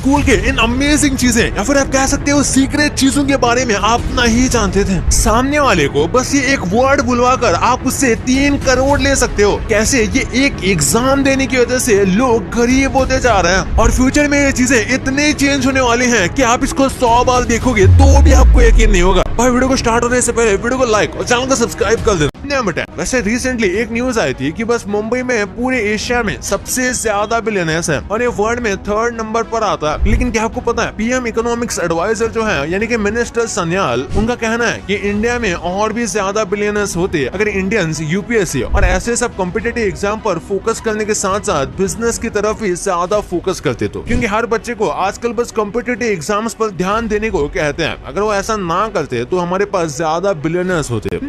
School के इन amazing चीजें या फिर आप कह सकते हो सीक्रेट चीजों के बारे में आप नहीं जानते थे। सामने वाले को बस ये एक वर्ड बुलवाकर आप उससे 3 करोड़ ले सकते हो। कैसे? ये एक एग्जाम देने की वजह से लोग गरीब होते जा रहे हैं और फ्यूचर में ये चीजें इतने चेंज होने वाली हैं कि आप इसको 100 बार देखोगे तो भी आपको यकीन नहीं होगा। भाई वीडियो को स्टार्ट होने से पहले वीडियो को लाइक और चैनल को सब्सक्राइब कर देना। वैसे रिसेंटली एक न्यूज आई थी कि बस मुंबई में पूरे एशिया में सबसे ज्यादा बिलियनर्स हैं और ये वर्ल्ड में 3rd नंबर पर आता है। लेकिन क्या आपको पता है पीएम इकोनॉमिक्स एडवाइजर जो है यानी कि मिनिस्टर सन्याल, उनका कहना है कि इंडिया में और भी ज्यादा बिलियनर्स होते अगर इंडियंस यूपीएससी और ऐसे सब कॉम्पिटिटिव एग्जाम पर फोकस करने के साथ साथ बिजनेस की तरफ भी ज्यादा फोकस करते तो। क्योंकि हर बच्चे को आजकल बस कॉम्पिटिटिव एग्जाम्स पर ध्यान देने को कहते हैं। अगर वो ऐसा ना करते तो हमारे पास ज्यादा बिलियनर्स होते।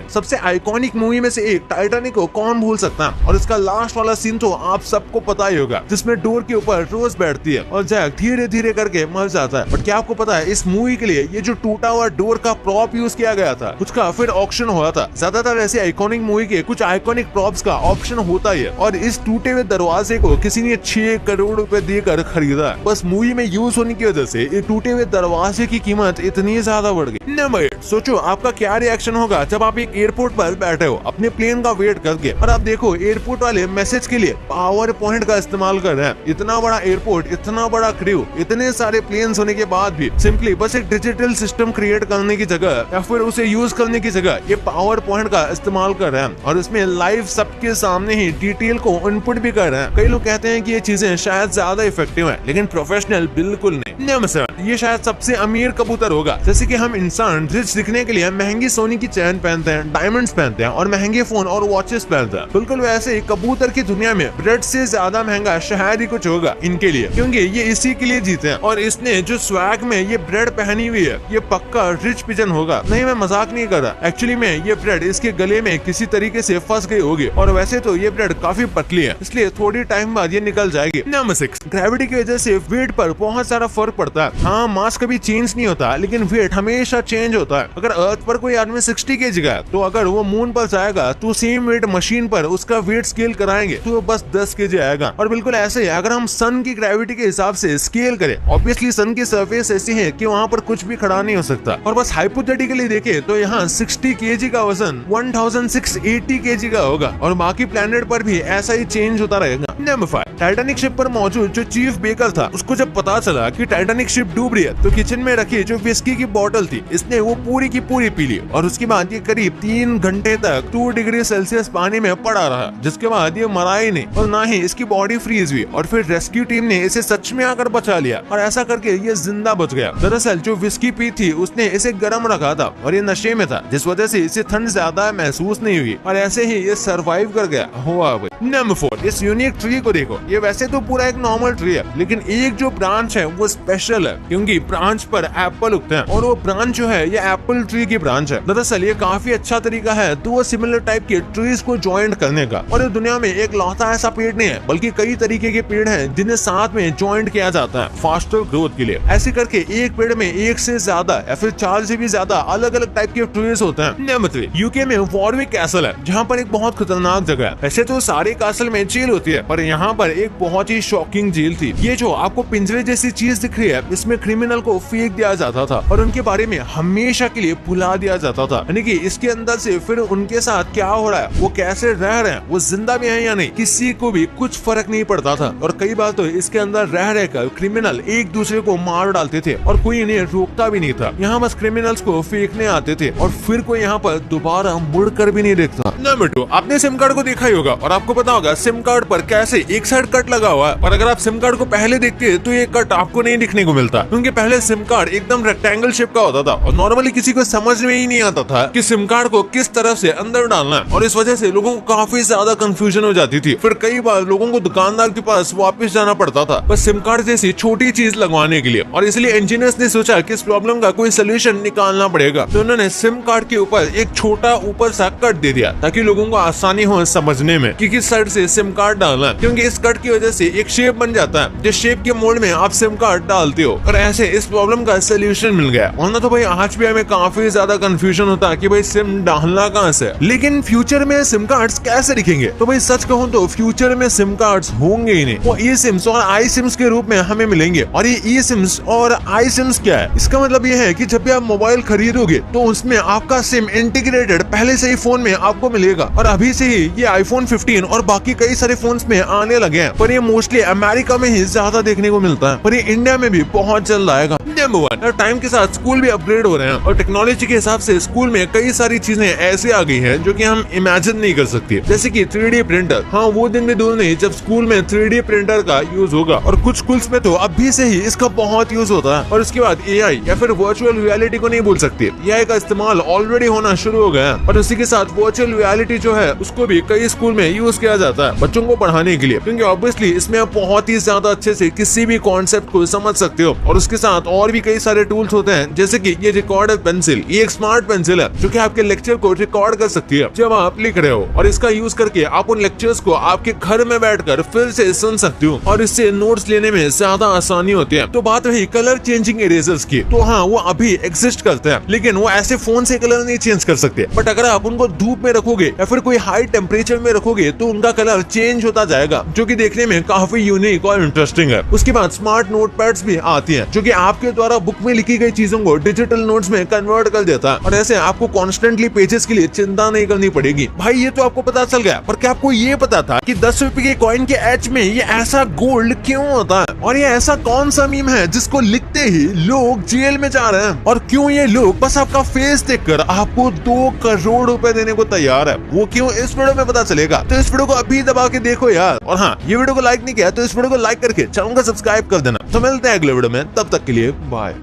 सबसे आइकॉनिक मूवी में से एक टाइटैनिक को कौन भूल सकता है, और इसका लास्ट वाला सीन तो आप सबको पता ही होगा जिसमें डोर के ऊपर रोज बैठती है और जैक धीरे धीरे करके मर जाता है। बट क्या आपको पता है इस मूवी के लिए ये जो टूटा हुआ डोर का प्रॉप यूज किया गया था उसका फिर ऑक्शन हुआ था। ज्यादातर ऐसे आइकॉनिक मूवी के कुछ आइकॉनिक प्रॉप्स का ऑप्शन होता ही है और इस टूटे हुए दरवाजे को किसी ने 6 करोड़ रुपए देकर खरीदा। बस मूवी में यूज होने की वजह से टूटे हुए दरवाजे की कीमत इतनी ज्यादा बढ़ गई। नंबर 8, सोचो आपका क्या रिएक्शन होगा जब आप एक एयरपोर्ट पर बैठे हो अपने प्लेन का वेट करके और आप देखो एयरपोर्ट वाले मैसेज के लिए पावर पॉइंट का इस्तेमाल कर रहे हैं। इतना बड़ा एयरपोर्ट, इतना बड़ा क्रू, इतने सारे प्लेन्स होने के बाद भी सिंपली बस एक डिजिटल सिस्टम क्रिएट करने की जगह या फिर उसे यूज करने की जगह ये पावर पॉइंट का इस्तेमाल कर रहे हैं और इसमें लाइव सबके सामने ही डिटेल को इनपुट भी कर रहे हैं। कई लोग कहते हैं कि ये चीजें शायद ज्यादा इफेक्टिव है लेकिन प्रोफेशनल बिल्कुल नहीं। नंबर 7, ये शायद सबसे अमीर कबूतर होगा। जैसे कि हम इंसान रिच दिखने के लिए महंगी सोने की चैन पहनते हैं, डायमंड्स पहनते हैं और महंगे फोन और वॉचेस पहनते हैं। बिल्कुल वैसे ही कबूतर की दुनिया में ब्रेड से ज्यादा महंगा शायद ही कुछ होगा इनके लिए, क्योंकि ये इसी के लिए जीते हैं। और इसने जो स्वैग में ये ब्रेड पहनी हुई है ये पक्का रिच पिजन होगा। नहीं, मैं मजाक नहीं कर रहा। एक्चुअली में ये ब्रेड इसके गले में किसी तरीके से फंस गई होगी और वैसे तो ये ब्रेड काफी पतली है इसलिए थोड़ी टाइम बाद ये निकल जाएगी। नंबर 6, ग्रेविटी की वजह से वेट पर बहुत सारा फर्क पड़ता है। हाँ, मास कभी चेंज नहीं होता लेकिन वेट हमेशा चेंज होता है। अगर अर्थ पर कोई आदमी 60 kg का है तो अगर वो मून पर जाएगा तो सेम वेट मशीन पर उसका वेट स्केल कराएंगे तो बस 10 kg आएगा। और बिल्कुल ऐसे ही अगर हम सन की ग्रेविटी के हिसाब से स्केल करें, ऑब्वियसली सन की सरफेस ऐसी है कि वहाँ पर कुछ भी खड़ा नहीं हो सकता। और बस हाइपोथेटिकली देखें तो यहाँ 60 kg का वजन 1680 kg का होगा और बाकी प्लेनेट पर भी ऐसा ही चेंज होता रहेगा। नंबर 5, टाइटैनिक शिप पर मौजूद जो चीफ बेकर था उसको जब पता चला कि टाइटैनिक शिप डूब रही है तो किचन में रखी जो विस्की की बोतल थी इसने वो पूरी की पूरी पी ली और उसके बाद ये करीब 3 घंटे तक 2 डिग्री सेल्सियस पानी में पड़ा रहा, जिसके बाद ये मरा ही नहीं और ना ही इसकी बॉडी फ्रीज हुई। और फिर रेस्क्यू टीम ने इसे सच में आकर बचा लिया और ऐसा करके ये जिंदा बच गया। दरअसल जो विस्की पी थी उसने इसे गर्म रखा था और ये नशे में था जिस वजह से इसे ठंड ज्यादा महसूस नहीं हुई और ऐसे ही ये सरवाइव कर गया हुआ। नंबर 4, इस यूनिक ट्री को देखो। ये वैसे तो पूरा एक नॉर्मल ट्री है लेकिन एक जो ब्रांच है वो स्पेशल है क्योंकि ब्रांच पर एप्पल उगते हैं और वो ब्रांच जो है ये एप्पल ट्री की ब्रांच है। दरअसल ये काफी अच्छा तरीका है दो सिमिलर टाइप के ट्रीज को ज्वाइंट करने का। और दुनिया में एक लौता ऐसा पेड़ नहीं है बल्कि कई तरीके के पेड़ हैं जिन्हें साथ में ज्वाइंट किया जाता है फास्टर ग्रोथ के लिए। ऐसे करके एक पेड़ में 1 से ज्यादा या फिर 4 से भी ज्यादा अलग अलग टाइप के ट्रीज होते हैं। नंबर 3, यूके में वॉरविक कैसल है जहाँ पर एक बहुत खतरनाक जगह है। वैसे तो सारे कैसल में जेल होती है पर यहाँ पर एक बहुत ही शॉकिंग जेल थी। ये जो आपको पिंजरे जैसी चीज दिख रही है इसमें क्रिमिनल को फेंक दिया जाता था और उनके बारे में हमेशा के लिए भुला दिया जाता था। यानी कि इसके अंदर से फिर उनके साथ क्या हो रहा है, वो कैसे रह रहे हैं, वो जिंदा भी है या नहीं, किसी को भी कुछ फर्क नहीं पड़ता था। और कई बार तो इसके अंदर रह रहकर क्रिमिनल एक दूसरे को मार डालते थे और कोई इन्हें रोकता भी नहीं था। यहाँ बस क्रिमिनल्स को फेंकने आते थे और फिर कोई यहाँ पर दोबारा मुड़कर भी नहीं देखता। नंबर 2, आपने सिम कार्ड को देखा ही होगा और आपको पता होगा सिम कार्ड पर कैसे एक साइड कट लगा हुआ है। और अगर आप सिम कार्ड को पहले देखते तो ये कट आपको नहीं दिखने को मिलता क्योंकि पहले सिम कार्ड एकदम रेक्टेंगल शेप का होता था और नॉर्मली किसी को समझ में ही नहीं आता था कि सिम कार्ड को किस तरफ से अंदर डालना है और इस वजह से लोगों को काफी ज्यादा कंफ्यूजन हो जाती थी। फिर कई बार लोगों को दुकानदार के पास वापस जाना पड़ता था बस सिम कार्ड जैसी छोटी चीज लगवाने के लिए। और इसलिए इंजीनियर्स ने सोचा कि इस प्रॉब्लम का कोई सोल्यूशन निकालना पड़ेगा तो उन्होंने सिम कार्ड के ऊपर एक छोटा ऊपर सा कट दे दिया ताकि लोगों को आसानी हो समझने में कि किस साइड से सिम कार्ड डालना है। क्योंकि इस कट की वजह से एक शेप बन जाता है जिस शेप के मोड में आप सिम कार्ड डालते हो और ऐसे इस प्रॉब्लम का सोल्यूशन मिल गया। वरना तो भाई आज भी हमें काफी ज्यादा कंफ्यूजन होता है कि भाई सिम डालना कहाँ से। लेकिन फ्यूचर में सिम कार्ड्स कैसे दिखेंगे? तो भाई सच कहूँ तो फ्यूचर में सिम कार्ड्स होंगे ही नहीं, वो ई सिम्स और आई सिम्स के रूप में हमें मिलेंगे। और ये ई सिम्स और आई सिम्स क्या है? इसका मतलब ये है कि जब भी आप मोबाइल खरीदोगे तो उसमें आपका सिम इंटीग्रेटेड पहले से ही फोन में आपको मिलेगा। और अभी से ही ये आईफोन 15 और बाकी कई सारे फोन्स में आने लगे हैं, पर ये मोस्टली अमेरिका में ही ज्यादा देखने को मिलता है, पर ये इंडिया में भी बहुत जल्द आएगा। नंबर 1, टाइम के साथ स्कूल भी अपग्रेड हो रहे हैं और टेक्नोलॉजी के हिसाब से स्कूल में कई सारी चीजें ऐसे आ गई हैं जो कि हम इमेजिन नहीं कर सकते, जैसे कि 3D प्रिंटर। हाँ, वो दिन भी दूर नहीं जब स्कूल में 3D प्रिंटर का यूज होगा और कुछ स्कूल्स में तो अभी से ही इसका बहुत यूज होता है। और उसके बाद AI या फिर वर्चुअल रियलिटी को नहीं भूल सकते, AI का इस्तेमाल ऑलरेडी होना शुरू हो गया है। और उसी के साथ वर्चुअल रियलिटी जो है उसको भी कई स्कूल में यूज किया जाता है बच्चों को पढ़ाने के लिए, क्योंकि ऑब्वियसली इसमें आप बहुत ही ज्यादा अच्छे से किसी भी कॉन्सेप्ट को समझ सकते हो। और उसके साथ और भी कई सारे टूल्स होते हैं, जैसे कि ये रिकॉर्डर पेंसिल। ये एक स्मार्ट पेंसिल है जो कि आपके लेक्चर को रिकॉर्ड कर सकती है जब आप लिख रहे हो, और इसका यूज करके आप उन लेक्चर्स को आपके घर में बैठकर फिर से सुन सकते हो और इससे नोट्स लेने में ज्यादा आसानी होती है। तो बात रही कलर चेंजिंग इरेजर्स की, तो हाँ वो अभी एग्जिस्ट करते हैं, लेकिन वो ऐसे फोन से कलर नहीं चेंज कर सकते। बट अगर आप उनको धूप में रखोगे या फिर कोई हाई टेम्परेचर में रखोगे तो उनका कलर चेंज होता जाएगा, जो कि देखने में काफी यूनिक और इंटरेस्टिंग है। उसके बाद स्मार्ट नोटपैड्स भी आती हैं जो कि आपके द्वारा बुक में लिखी गई चीजों को डिजिटल नोट्स में कन्वर्ट कर देता है, और ऐसे आपको कॉन्स्टेंटली पेजेस के लिए चिंता नहीं करनी पड़ेगी। भाई ये तो आपको पता चल गया, पर क्या आपको ये पता था कि 10 रुपए के कॉइन के एज में ये ऐसा गोल्ड क्यों होता है? और ये ऐसा कौन सा मीम है जिसको लिखते ही लोग जेल में जा रहे हैं? और क्यों ये लोग बस आपका फेस देखकर आपको 2 करोड़ रुपए देने को तैयार है? वो क्यों, इस वीडियो में पता चलेगा। तो इस वीडियो को अभी दबा के देखो यार। और हाँ, ये वीडियो को लाइक नहीं किया तो इस वीडियो को लाइक करके चैनल को सब्सक्राइब कर देना। तो मिलते हैं अगले वीडियो में, तब तक के लिए बाय।